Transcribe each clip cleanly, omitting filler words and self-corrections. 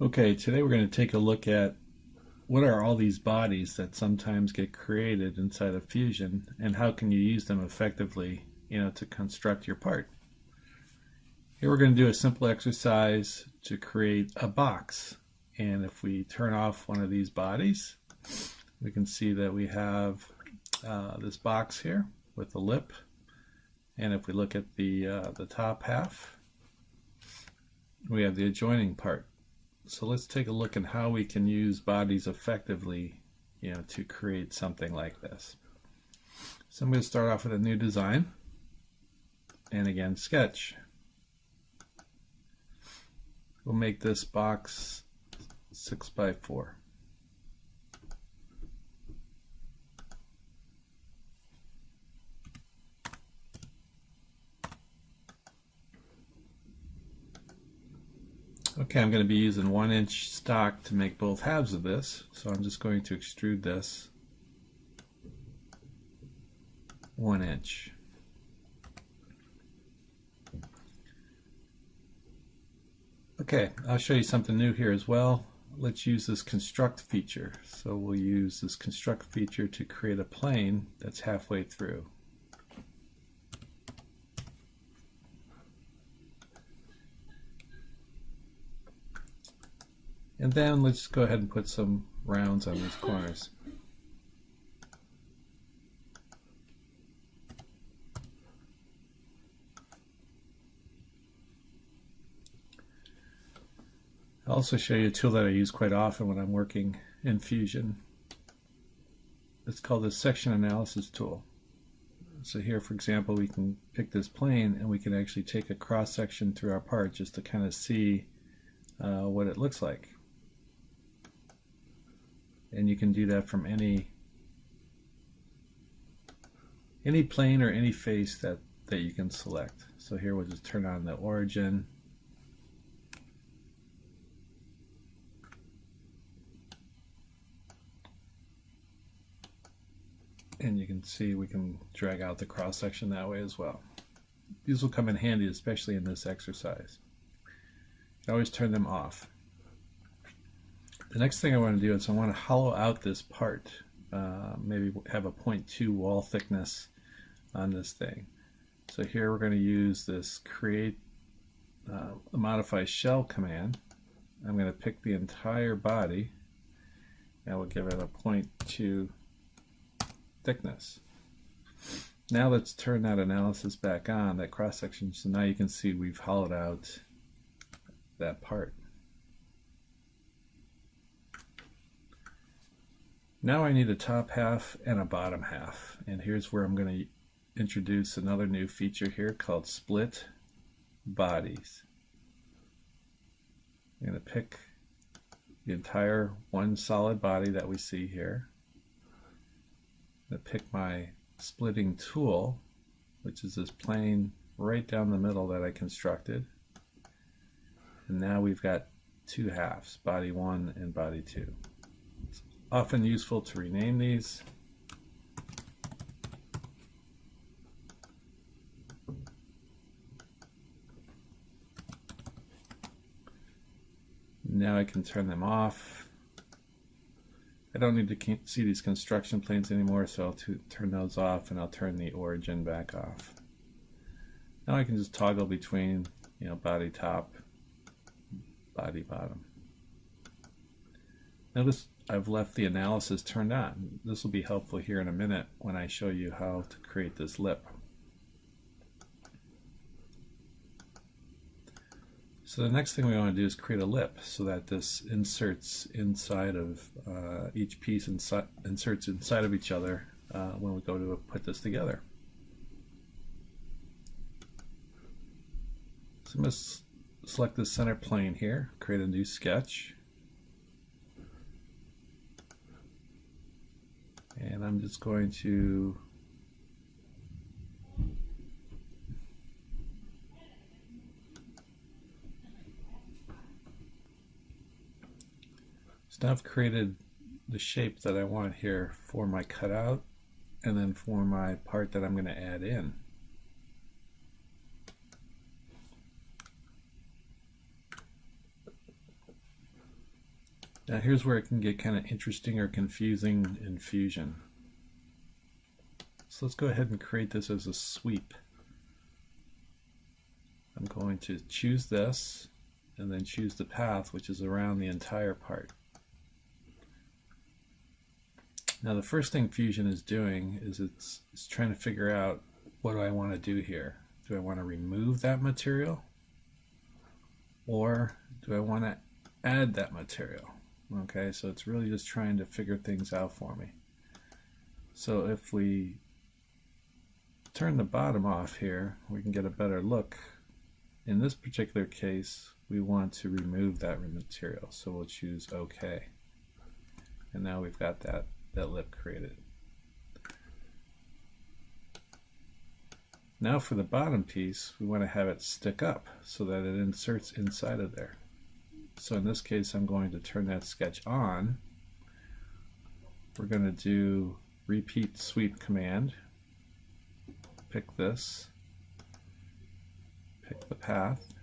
Okay, today we're going to take a look at what are all these bodies that sometimes get created inside of Fusion, and how can you use them effectively, to construct your part. Here we're going to do a simple exercise to create a box. And if we turn off one of these bodies, we can see that we have this box here with a lip. And if we look at the top half, we have the adjoining part. So let's take a look at how we can use bodies effectively, to create something like this. So I'm going to start off with a new design, and again, sketch. We'll make this box 6 by 4. Okay, I'm going to be using 1-inch stock to make both halves of this, so I'm just going to extrude this 1 inch. Okay, I'll show you something new here as well. Let's use this construct feature. So we'll use this construct feature to create a plane that's halfway through. And then let's go ahead and put some rounds on these corners. I'll also show you a tool that I use quite often when I'm working in Fusion. It's called the section analysis tool. So here, for example, we can pick this plane and we can actually take a cross section through our part just to kind of see what it looks like. And you can do that from any plane or any face that you can select. So here we'll just turn on the origin. And you can see we can drag out the cross section that way as well. These will come in handy, especially in this exercise. I always turn them off. The next thing I want to do is I want to hollow out this part. Maybe have a 0.2 wall thickness on this thing. So here we're going to use this create modify shell command. I'm going to pick the entire body and we'll give it a 0.2 thickness. Now let's turn that analysis back on, that cross section, so now you can see we've hollowed out that part. Now I need a top half and a bottom half, and here's where I'm going to introduce another new feature here called split bodies. I'm going to pick the entire one solid body that we see here. I'm going to pick my splitting tool, which is this plane right down the middle that I constructed. And now we've got two halves, body 1 and body 2. It's often useful to rename these. Now I can turn them off. I don't need to see these construction planes anymore, so I'll turn those off and I'll turn the origin back off. Now I can just toggle between, body top, body bottom. Notice I've left the analysis turned on. This will be helpful here in a minute when I show you how to create this lip. So the next thing we want to do is create a lip so that this inserts inside of each piece, inserts inside of each other when we go to put this together. So I'm going to select the center plane here, create a new sketch. And I'm just going to now I've created the shape that I want here for my cutout and then for my part that I'm going to add in. Now here's where it can get kind of interesting or confusing in Fusion. So let's go ahead and create this as a sweep. I'm going to choose this and then choose the path, which is around the entire part. Now the first thing Fusion is doing is it's trying to figure out, what do I want to do here? Do I want to remove that material? Or do I want to add that material? Okay, so it's really just trying to figure things out for me. So if we turn the bottom off here, we can get a better look. In this particular case, we want to remove that material, so we'll choose OK. And now we've got that lip created. Now for the bottom piece, we want to have it stick up so that it inserts inside of there. So in this case, I'm going to turn that sketch on. We're going to do repeat sweep command. Pick this. Pick the path.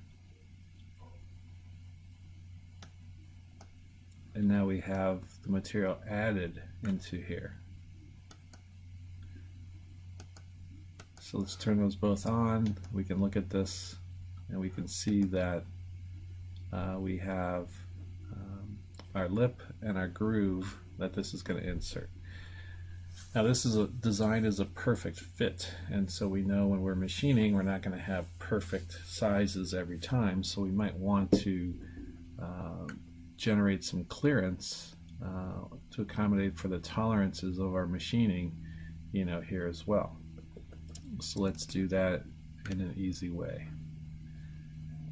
And now we have the material added into here. So let's turn those both on. We can look at this and we can see that we have our lip and our groove that this is going to insert. Now this is designed as a perfect fit, and so we know when we're machining we're not going to have perfect sizes every time, so we might want to generate some clearance to accommodate for the tolerances of our machining, here as well. So let's do that in an easy way.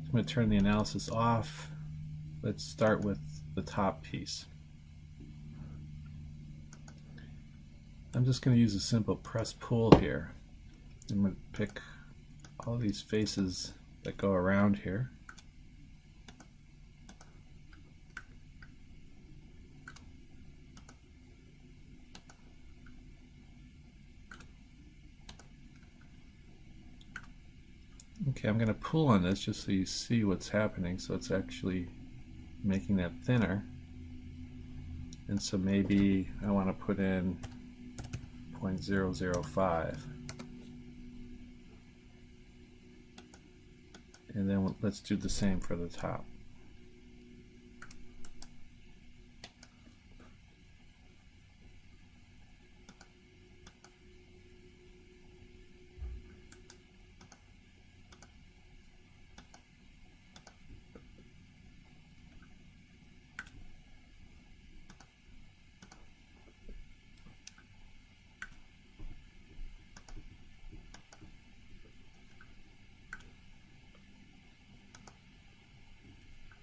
I'm going to turn the analysis off. Let's start with the top piece. I'm just going to use a simple press pull here. I'm going to pick all these faces that go around here. Okay, I'm going to pull on this just so you see what's happening. So it's actually making that thinner. And so maybe I want to put in 0.005. And then let's do the same for the top.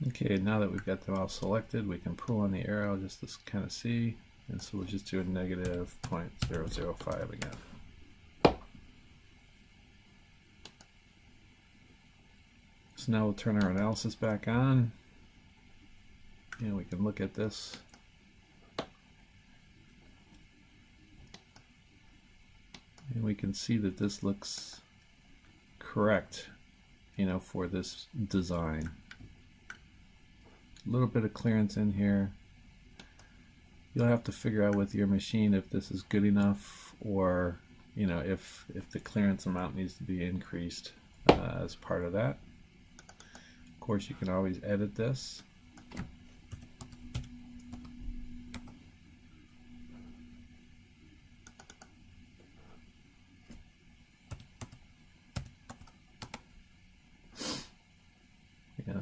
Okay, now that we've got them all selected, we can pull on the arrow just to kind of see, and so we'll just do a negative 0.005 again. So now we'll turn our analysis back on, and we can look at this. And we can see that this looks correct, for this design. A little bit of clearance in here. You'll have to figure out with your machine if this is good enough, or if the clearance amount needs to be increased as part of that. Of course, you can always edit this.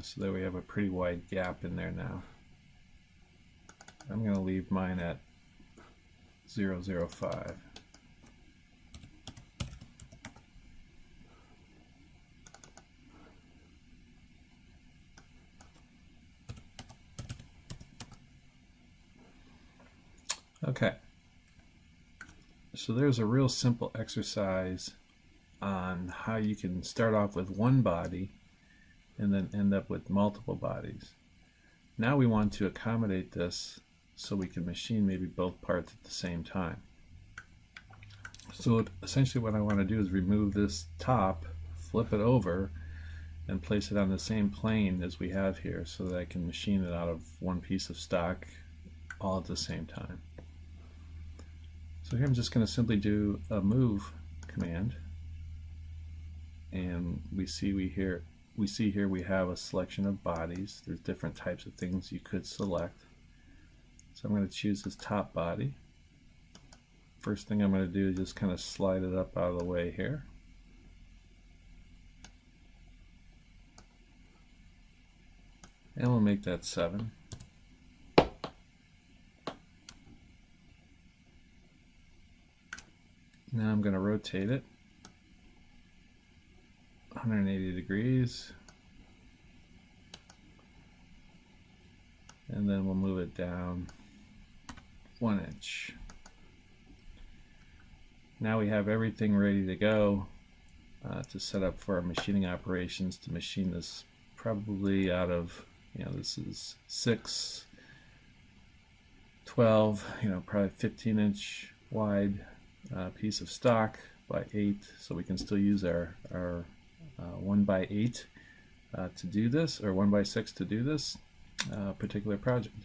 So there we have a pretty wide gap in there now. I'm going to leave mine at 0.005. Okay. So there's a real simple exercise on how you can start off with one body and then end up with multiple bodies. Now we want to accommodate this so we can machine maybe both parts at the same time. So essentially what I want to do is remove this top, flip it over, and place it on the same plane as we have here so that I can machine it out of one piece of stock all at the same time. So here I'm just going to simply do a move command, and we see here we have a selection of bodies. There's different types of things you could select. So I'm going to choose this top body. First thing I'm going to do is just kind of slide it up out of the way here. And we'll make that 7. Now I'm going to rotate it 180 degrees. And then we'll move it down 1 inch. Now we have everything ready to go to set up for our machining operations to machine this probably out of, this is 6, 12, probably 15-inch wide piece of stock by 8, so we can still use our 1x8 to do this, or 1x6 to do this particular project.